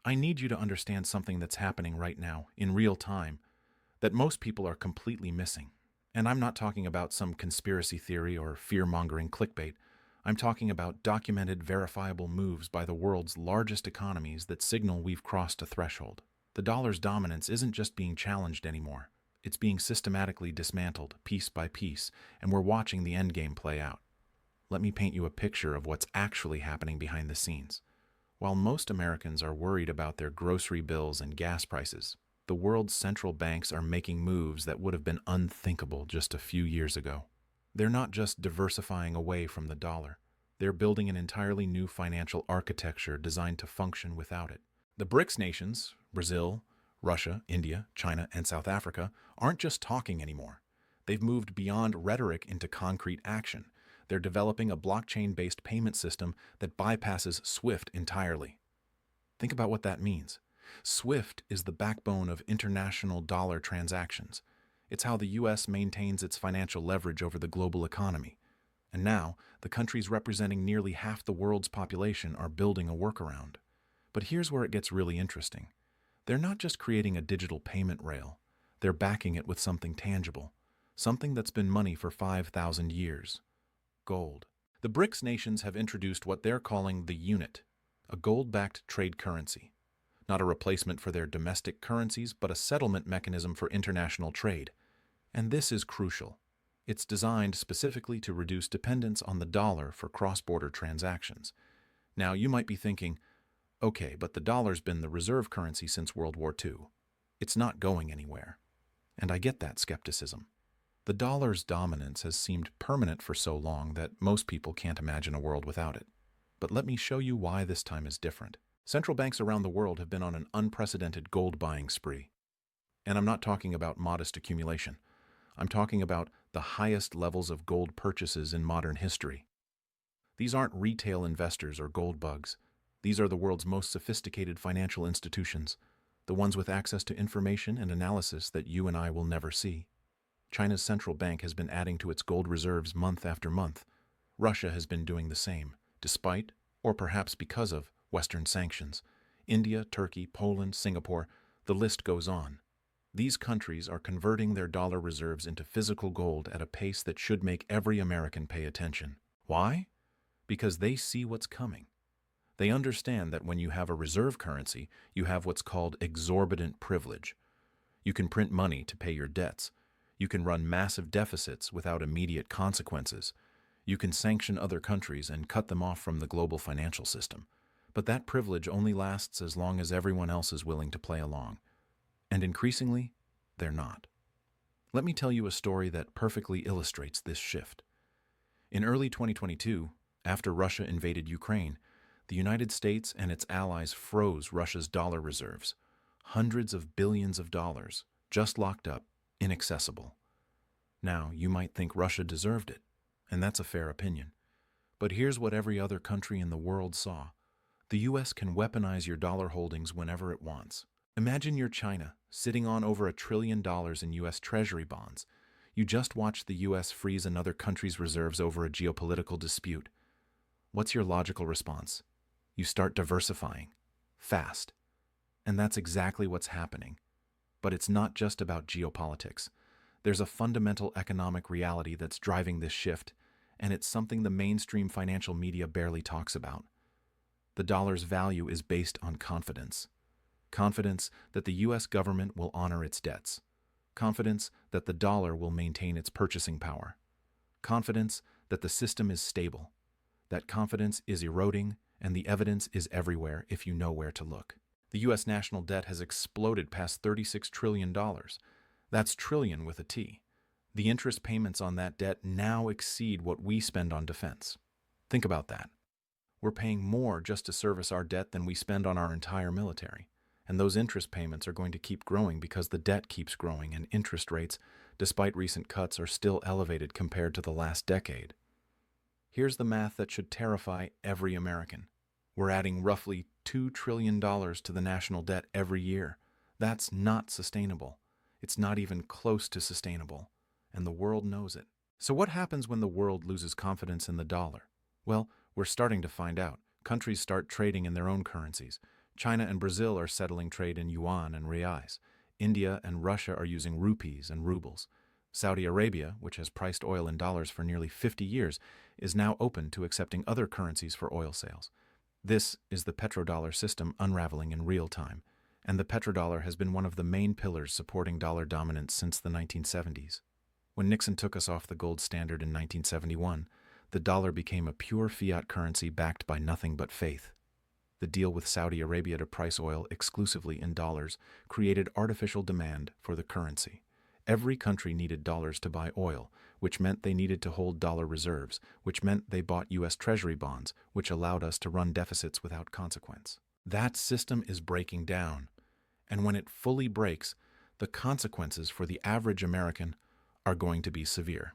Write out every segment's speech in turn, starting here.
I need you to understand something that's happening right now, in real time, that most people are completely missing. And I'm not talking about some conspiracy theory or fear-mongering clickbait. I'm talking about documented, verifiable moves by the world's largest economies that signal we've crossed a threshold. The dollar's dominance isn't just being challenged anymore. It's being systematically dismantled, piece by piece, and we're watching the endgame play out. Let me paint you a picture of what's actually happening behind the scenes. While most Americans are worried about their grocery bills and gas prices, the world's central banks are making moves that would have been unthinkable just a few years ago. They're not just diversifying away from the dollar. They're building an entirely new financial architecture designed to function without it. The BRICS nations, Brazil, Russia, India, China, and South Africa, aren't just talking anymore. They've moved beyond rhetoric into concrete action. They're developing a blockchain-based payment system that bypasses SWIFT entirely. Think about what that means. SWIFT is the backbone of international dollar transactions. It's how the U.S. maintains its financial leverage over the global economy. And now, the countries representing nearly half the world's population are building a workaround. But here's where it gets really interesting. They're not just creating a digital payment rail. They're backing it with something tangible, something that's been money for 5,000 years. Gold. The BRICS nations have introduced what they're calling the unit, a gold-backed trade currency. Not a replacement for their domestic currencies, but a settlement mechanism for international trade. And this is crucial. It's designed specifically to reduce dependence on the dollar for cross-border transactions. Now, you might be thinking, okay, but the dollar's been the reserve currency since World War II. It's not going anywhere. And I get that skepticism. The dollar's dominance has seemed permanent for so long that most people can't imagine a world without it. But let me show you why this time is different. Central banks around the world have been on an unprecedented gold-buying spree. And I'm not talking about modest accumulation. I'm talking about the highest levels of gold purchases in modern history. These aren't retail investors or gold bugs. These are the world's most sophisticated financial institutions, the ones with access to information and analysis that you and I will never see. China's central bank has been adding to its gold reserves month after month. Russia has been doing the same, despite, or perhaps because of, Western sanctions. India, Turkey, Poland, Singapore, the list goes on. These countries are converting their dollar reserves into physical gold at a pace that should make every American pay attention. Why? Because they see what's coming. They understand that when you have a reserve currency, you have what's called exorbitant privilege. You can print money to pay your debts. You can run massive deficits without immediate consequences. You can sanction other countries and cut them off from the global financial system. But that privilege only lasts as long as everyone else is willing to play along. And increasingly, they're not. Let me tell you a story that perfectly illustrates this shift. In early 2022, after Russia invaded Ukraine, the United States and its allies froze Russia's dollar reserves. Hundreds of billions of dollars, just locked up, inaccessible. Now, you might think Russia deserved it, and that's a fair opinion. But here's what every other country in the world saw. The U.S. can weaponize your dollar holdings whenever it wants. Imagine you're China, sitting on over $1 trillion in U.S. Treasury bonds. You just watched the U.S. freeze another country's reserves over a geopolitical dispute. What's your logical response? You start diversifying. Fast. And that's exactly what's happening. But it's not just about geopolitics. There's a fundamental economic reality that's driving this shift, and it's something the mainstream financial media barely talks about. The dollar's value is based on confidence. Confidence that the U.S. government will honor its debts. Confidence that the dollar will maintain its purchasing power. Confidence that the system is stable. That confidence is eroding, and the evidence is everywhere if you know where to look. The U.S. national debt has exploded past $36 trillion. That's trillion with a T. The interest payments on that debt now exceed what we spend on defense. Think about that. We're paying more just to service our debt than we spend on our entire military. And those interest payments are going to keep growing because the debt keeps growing and interest rates, despite recent cuts, are still elevated compared to the last decade. Here's the math that should terrify every American. We're adding roughly $2 trillion to the national debt every year. That's not sustainable. It's not even close to sustainable. And the world knows it. So what happens when the world loses confidence in the dollar? Well, we're starting to find out. Countries start trading in their own currencies. China and Brazil are settling trade in yuan and reais. India and Russia are using rupees and rubles. Saudi Arabia, which has priced oil in dollars for nearly 50 years, is now open to accepting other currencies for oil sales. This is the petrodollar system unraveling in real time, and the petrodollar has been one of the main pillars supporting dollar dominance since the 1970s. When Nixon took us off the gold standard in 1971, the dollar became a pure fiat currency backed by nothing but faith. The deal with Saudi Arabia to price oil exclusively in dollars created artificial demand for the currency. Every country needed dollars to buy oil, which meant they needed to hold dollar reserves, which meant they bought U.S. Treasury bonds, which allowed us to run deficits without consequence. That system is breaking down, and when it fully breaks, the consequences for the average American are going to be severe.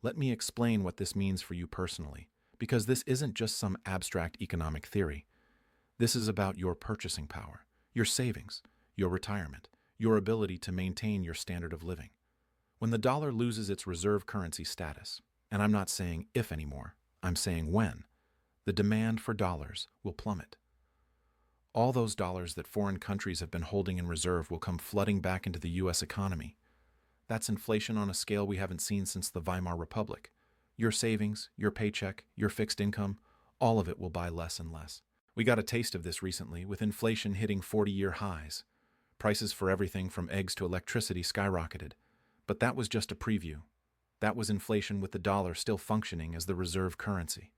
Let me explain what this means for you personally, because this isn't just some abstract economic theory. This is about your purchasing power, your savings, your retirement, your ability to maintain your standard of living. When the dollar loses its reserve currency status, and I'm not saying if anymore, I'm saying when, the demand for dollars will plummet. All those dollars that foreign countries have been holding in reserve will come flooding back into the U.S. economy. That's inflation on a scale we haven't seen since the Weimar Republic. Your savings, your paycheck, your fixed income, all of it will buy less and less. We got a taste of this recently, with inflation hitting 40-year highs. Prices for everything from eggs to electricity skyrocketed. But that was just a preview. That was inflation with the dollar still functioning as the reserve currency.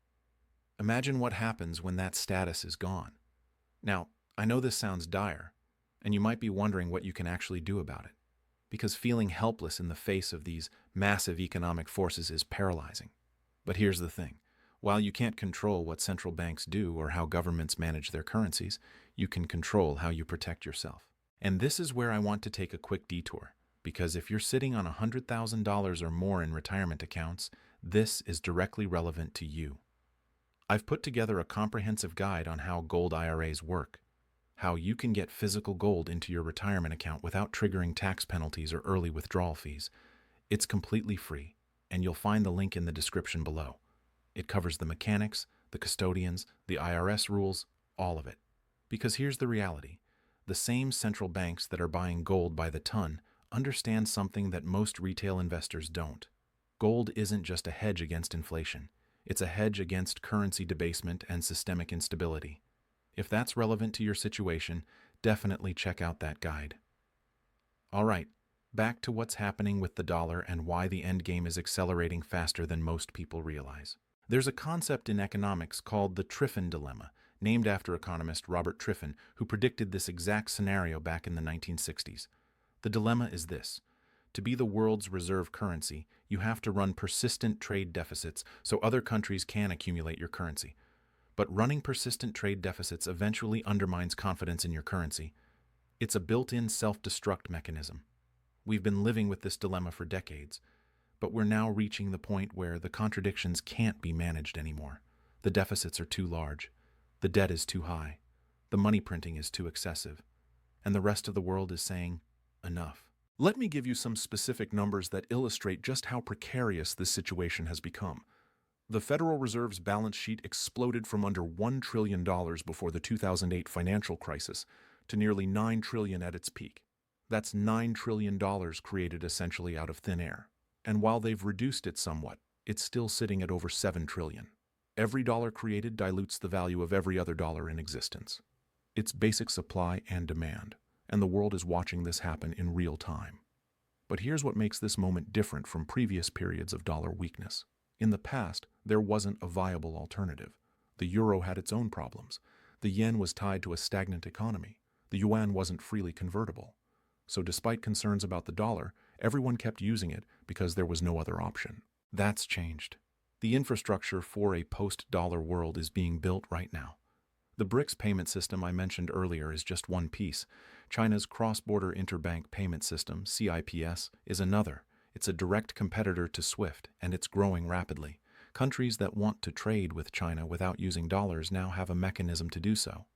Imagine what happens when that status is gone. Now, I know this sounds dire, and you might be wondering what you can actually do about it, because feeling helpless in the face of these massive economic forces is paralyzing. But here's the thing. While you can't control what central banks do or how governments manage their currencies, you can control how you protect yourself. And this is where I want to take a quick detour, because if you're sitting on $100,000 or more in retirement accounts, this is directly relevant to you. I've put together a comprehensive guide on how gold IRAs work, how you can get physical gold into your retirement account without triggering tax penalties or early withdrawal fees. It's completely free, and you'll find the link in the description below. It covers the mechanics, the custodians, the IRS rules, all of it. Because here's the reality. The same central banks that are buying gold by the ton understand something that most retail investors don't. Gold isn't just a hedge against inflation. It's a hedge against currency debasement and systemic instability. If that's relevant to your situation, definitely check out that guide. All right, back to what's happening with the dollar and why the endgame is accelerating faster than most people realize. There's a concept in economics called the Triffin dilemma, named after economist Robert Triffin, who predicted this exact scenario back in the 1960s. The dilemma is this. To be the world's reserve currency, you have to run persistent trade deficits so other countries can accumulate your currency. But running persistent trade deficits eventually undermines confidence in your currency. It's a built-in self-destruct mechanism. We've been living with this dilemma for decades, but we're now reaching the point where the contradictions can't be managed anymore. The deficits are too large. The debt is too high. The money printing is too excessive. And the rest of the world is saying, enough. Let me give you some specific numbers that illustrate just how precarious this situation has become. The Federal Reserve's balance sheet exploded from under $1 trillion before the 2008 financial crisis to nearly $9 trillion at its peak. That's $9 trillion created essentially out of thin air. And while they've reduced it somewhat, it's still sitting at over $7 trillion. Every dollar created dilutes the value of every other dollar in existence. It's basic supply and demand, and the world is watching this happen in real time. But here's what makes this moment different from previous periods of dollar weakness. In the past, there wasn't a viable alternative. The euro had its own problems. The yen was tied to a stagnant economy. The yuan wasn't freely convertible. So despite concerns about the dollar, everyone kept using it because there was no other option. That's changed. The infrastructure for a post-dollar world is being built right now. The BRICS payment system I mentioned earlier is just one piece. China's cross-border interbank payment system, CIPS, is another. It's a direct competitor to SWIFT, and it's growing rapidly. Countries that want to trade with China without using dollars now have a mechanism to do so.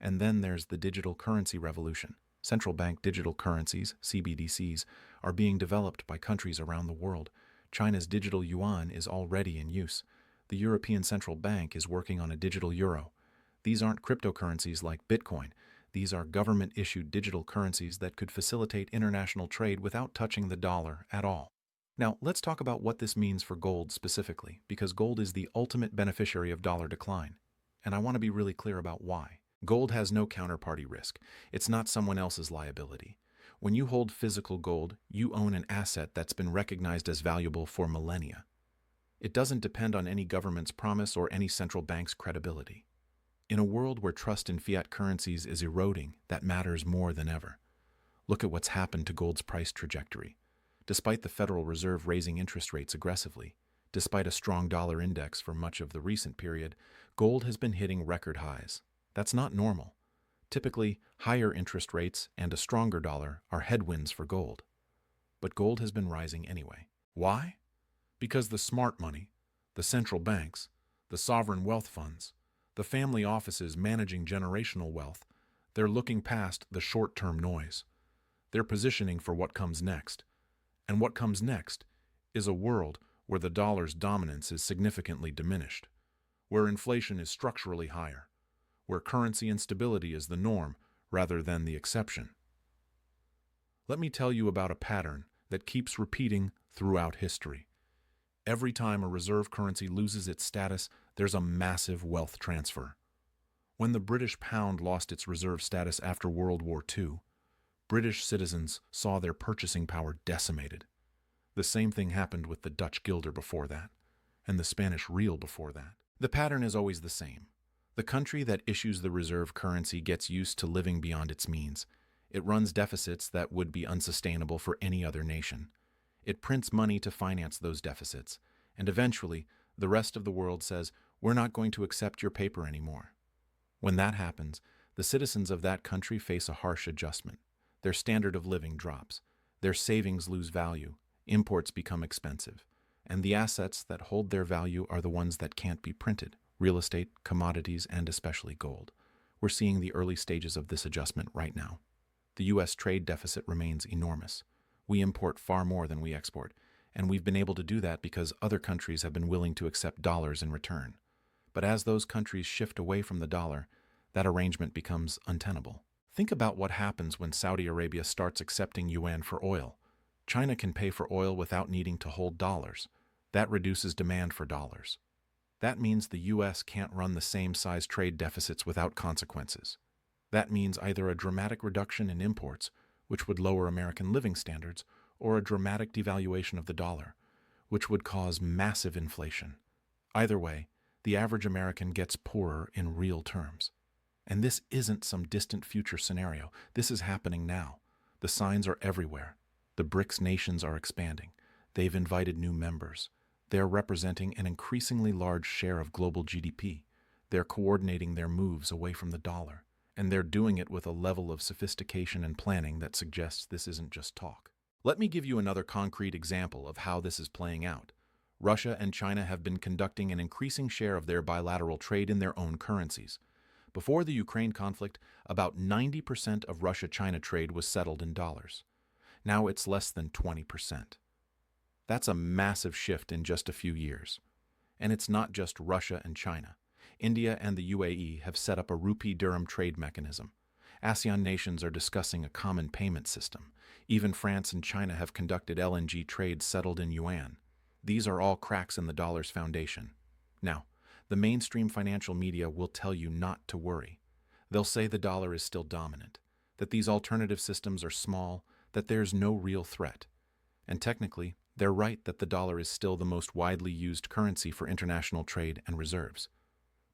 And then there's the digital currency revolution. Central bank digital currencies, CBDCs, are being developed by countries around the world. China's digital yuan is already in use. The European Central Bank is working on a digital euro. These aren't cryptocurrencies like Bitcoin. These are government-issued digital currencies that could facilitate international trade without touching the dollar at all. Now, let's talk about what this means for gold specifically, because gold is the ultimate beneficiary of dollar decline. And I want to be really clear about why. Gold has no counterparty risk. It's not someone else's liability. When you hold physical gold, you own an asset that's been recognized as valuable for millennia. It doesn't depend on any government's promise or any central bank's credibility. In a world where trust in fiat currencies is eroding, that matters more than ever. Look at what's happened to gold's price trajectory. Despite the Federal Reserve raising interest rates aggressively, despite a strong dollar index for much of the recent period, gold has been hitting record highs. That's not normal. Typically, higher interest rates and a stronger dollar are headwinds for gold. But gold has been rising anyway. Why? Because the smart money, the central banks, the sovereign wealth funds, the family offices managing generational wealth, they're looking past the short-term noise. They're positioning for what comes next. And what comes next is a world where the dollar's dominance is significantly diminished, where inflation is structurally higher, where currency instability is the norm rather than the exception. Let me tell you about a pattern that keeps repeating throughout history. Every time a reserve currency loses its status, there's a massive wealth transfer. When the British pound lost its reserve status after World War II, British citizens saw their purchasing power decimated. The same thing happened with the Dutch guilder before that, and the Spanish real before that. The pattern is always the same. The country that issues the reserve currency gets used to living beyond its means. It runs deficits that would be unsustainable for any other nation. It prints money to finance those deficits, and eventually, the rest of the world says, "We're not going to accept your paper anymore." When that happens, the citizens of that country face a harsh adjustment. Their standard of living drops. Their savings lose value. Imports become expensive. And the assets that hold their value are the ones that can't be printed: real estate, commodities, and especially gold. We're seeing the early stages of this adjustment right now. The U.S. trade deficit remains enormous. We import far more than we export, and we've been able to do that because other countries have been willing to accept dollars in return. But as those countries shift away from the dollar, that arrangement becomes untenable. Think about what happens when Saudi Arabia starts accepting yuan for oil. China can pay for oil without needing to hold dollars. That reduces demand for dollars. That means the U.S. can't run the same size trade deficits without consequences. That means either a dramatic reduction in imports, which would lower American living standards, or a dramatic devaluation of the dollar, which would cause massive inflation. Either way, the average American gets poorer in real terms. And this isn't some distant future scenario. This is happening now. The signs are everywhere. The BRICS nations are expanding. They've invited new members. They're representing an increasingly large share of global GDP. They're coordinating their moves away from the dollar. And they're doing it with a level of sophistication and planning that suggests this isn't just talk. Let me give you another concrete example of how this is playing out. Russia and China have been conducting an increasing share of their bilateral trade in their own currencies. Before the Ukraine conflict, about 90% of Russia-China trade was settled in dollars. Now it's less than 20%. That's a massive shift in just a few years. And it's not just Russia and China. India and the UAE have set up a rupee dirham trade mechanism. ASEAN nations are discussing a common payment system. Even France and China have conducted LNG trades settled in yuan. These are all cracks in the dollar's foundation. Now, the mainstream financial media will tell you not to worry. They'll say the dollar is still dominant, that these alternative systems are small, that there's no real threat. And technically, they're right that the dollar is still the most widely used currency for international trade and reserves.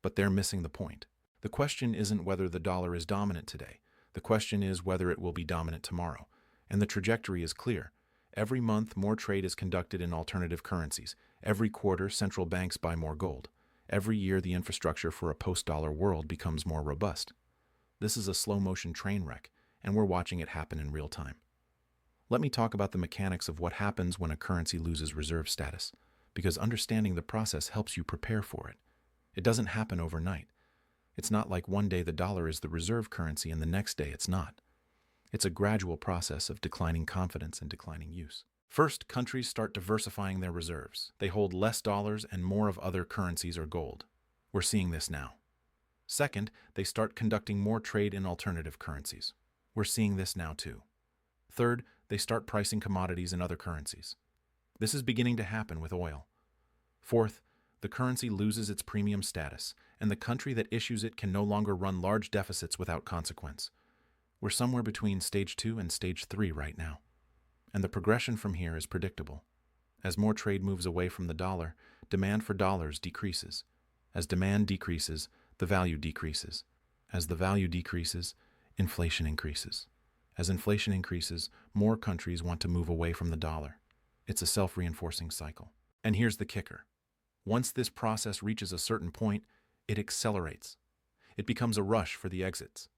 But they're missing the point. The question isn't whether the dollar is dominant today. The question is whether it will be dominant tomorrow. And the trajectory is clear. Every month, more trade is conducted in alternative currencies. Every quarter, central banks buy more gold. Every year, the infrastructure for a post-dollar world becomes more robust. This is a slow-motion train wreck, and we're watching it happen in real time. Let me talk about the mechanics of what happens when a currency loses reserve status, because understanding the process helps you prepare for it. It doesn't happen overnight. It's not like one day the dollar is the reserve currency and the next day it's not. It's a gradual process of declining confidence and declining use. First, countries start diversifying their reserves. They hold less dollars and more of other currencies or gold. We're seeing this now. Second, they start conducting more trade in alternative currencies. We're seeing this now too. Third, they start pricing commodities in other currencies. This is beginning to happen with oil. Fourth, the currency loses its premium status, and the country that issues it can no longer run large deficits without consequence. We're somewhere between stage 2 and stage 3 right now. And the progression from here is predictable. As more trade moves away from the dollar, demand for dollars decreases. As demand decreases, the value decreases. As the value decreases, inflation increases. As inflation increases, more countries want to move away from the dollar. It's a self-reinforcing cycle. And here's the kicker. Once this process reaches a certain point, it accelerates. It becomes a rush for the exits.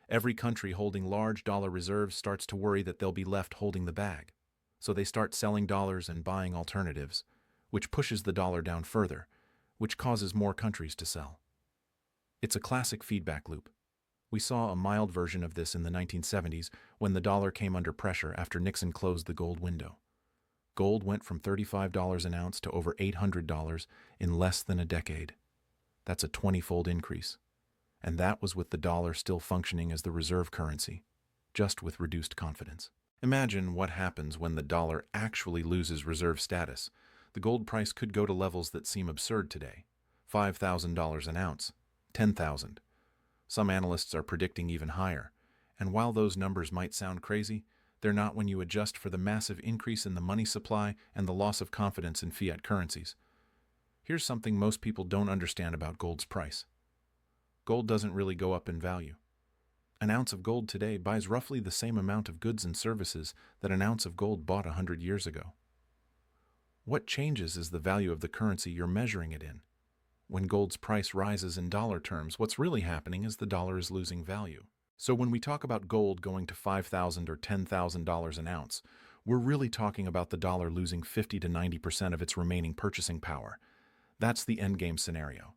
Every country holding large dollar reserves starts to worry that they'll be left holding the bag. So they start selling dollars and buying alternatives, which pushes the dollar down further, which causes more countries to sell. It's a classic feedback loop. We saw a mild version of this in the 1970s when the dollar came under pressure after Nixon closed the gold window. Gold went from $35 an ounce to over $800 in less than a decade. That's a 20-fold increase. And that was with the dollar still functioning as the reserve currency, just with reduced confidence. Imagine what happens when the dollar actually loses reserve status. The gold price could go to levels that seem absurd today. $5,000 an ounce, $10,000. Some analysts are predicting even higher. And while those numbers might sound crazy, they're not when you adjust for the massive increase in the money supply and the loss of confidence in fiat currencies. Here's something most people don't understand about gold's price. Gold doesn't really go up in value. An ounce of gold today buys roughly the same amount of goods and services that an ounce of gold bought 100 years ago. What changes is the value of the currency you're measuring it in. When gold's price rises in dollar terms, what's really happening is the dollar is losing value. So when we talk about gold going to $5,000 or $10,000 an ounce, we're really talking about the dollar losing 50 to 90% of its remaining purchasing power. That's the endgame scenario.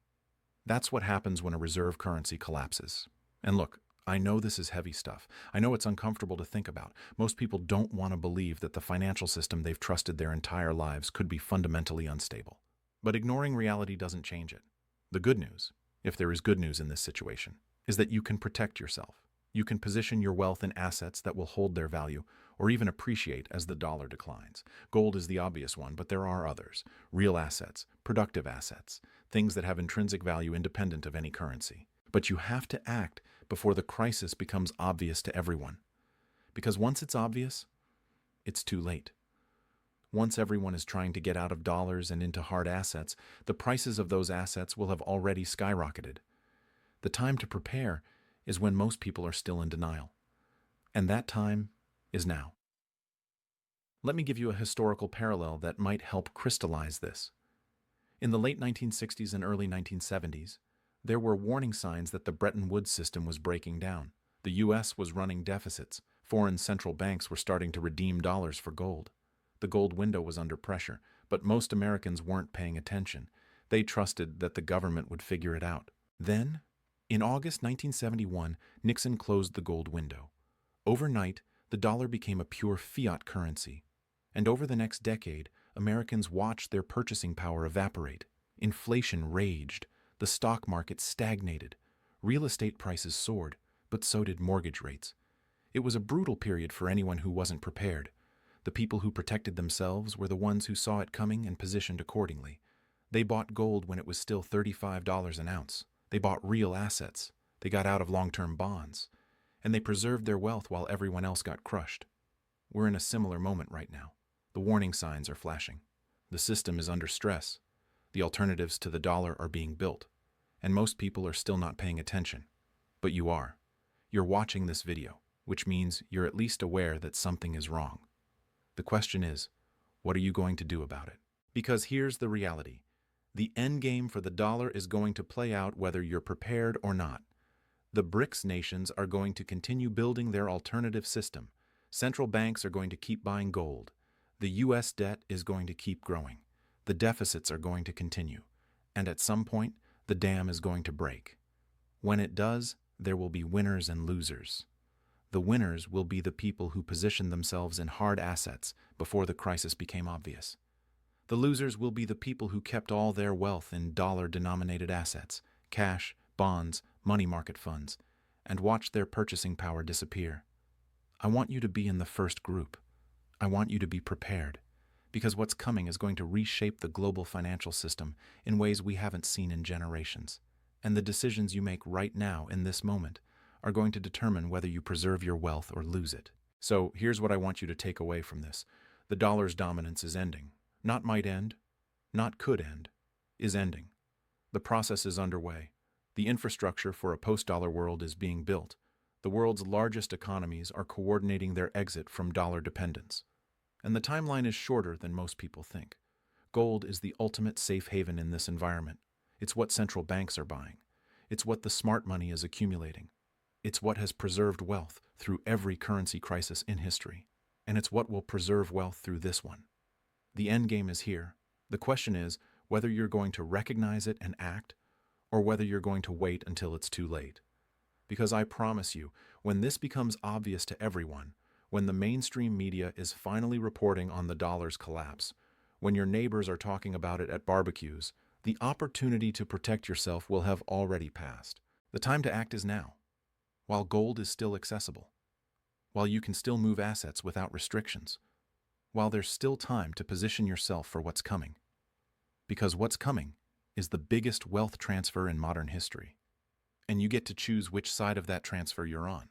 That's what happens when a reserve currency collapses. And look, I know this is heavy stuff. I know it's uncomfortable to think about. Most people don't want to believe that the financial system they've trusted their entire lives could be fundamentally unstable. But ignoring reality doesn't change it. The good news, if there is good news in this situation, is that you can protect yourself. You can position your wealth in assets that will hold their value or even appreciate as the dollar declines. Gold is the obvious one, but there are others. Real assets, productive assets, things that have intrinsic value independent of any currency. But you have to act before the crisis becomes obvious to everyone. Because once it's obvious, it's too late. Once everyone is trying to get out of dollars and into hard assets, the prices of those assets will have already skyrocketed. The time to prepare is when most people are still in denial. And that time is now. Let me give you a historical parallel that might help crystallize this. In the late 1960s and early 1970s, there were warning signs that the Bretton Woods system was breaking down. The U.S. was running deficits. Foreign central banks were starting to redeem dollars for gold. The gold window was under pressure, but most Americans weren't paying attention. They trusted that the government would figure it out. Then, in August 1971, Nixon closed the gold window. Overnight, the dollar became a pure fiat currency. And over the next decade, Americans watched their purchasing power evaporate. Inflation raged. The stock market stagnated. Real estate prices soared, but so did mortgage rates. It was a brutal period for anyone who wasn't prepared. The people who protected themselves were the ones who saw it coming and positioned accordingly. They bought gold when it was still $35 an ounce. They bought real assets. They got out of long-term bonds. And they preserved their wealth while everyone else got crushed. We're in a similar moment right now. The warning signs are flashing. The system is under stress. The alternatives to the dollar are being built. And most people are still not paying attention. But you are. You're watching this video, which means you're at least aware that something is wrong. The question is, what are you going to do about it? Because here's the reality. The end game for the dollar is going to play out whether you're prepared or not. The BRICS nations are going to continue building their alternative system. Central banks are going to keep buying gold. The U.S. debt is going to keep growing. The deficits are going to continue. And at some point, the dam is going to break. When it does, there will be winners and losers. The winners will be the people who positioned themselves in hard assets before the crisis became obvious. The losers will be the people who kept all their wealth in dollar-denominated assets, cash, bonds, money market funds, and watch their purchasing power disappear. I want you to be in the first group. I want you to be prepared, because what's coming is going to reshape the global financial system in ways we haven't seen in generations. And the decisions you make right now in this moment are going to determine whether you preserve your wealth or lose it. So here's what I want you to take away from this. The dollar's dominance is ending. Not might end, not could end, is ending. The process is underway. The infrastructure for a post-dollar world is being built. The world's largest economies are coordinating their exit from dollar dependence. And the timeline is shorter than most people think. Gold is the ultimate safe haven in this environment. It's what central banks are buying. It's what the smart money is accumulating. It's what has preserved wealth through every currency crisis in history. And it's what will preserve wealth through this one. The end game is here. The question is whether you're going to recognize it and act, or whether you're going to wait until it's too late. Because I promise you, when this becomes obvious to everyone, when the mainstream media is finally reporting on the dollar's collapse, when your neighbors are talking about it at barbecues, the opportunity to protect yourself will have already passed. The time to act is now, while gold is still accessible, while you can still move assets without restrictions, while there's still time to position yourself for what's coming. Because what's coming is the biggest wealth transfer in modern history, and you get to choose which side of that transfer you're on.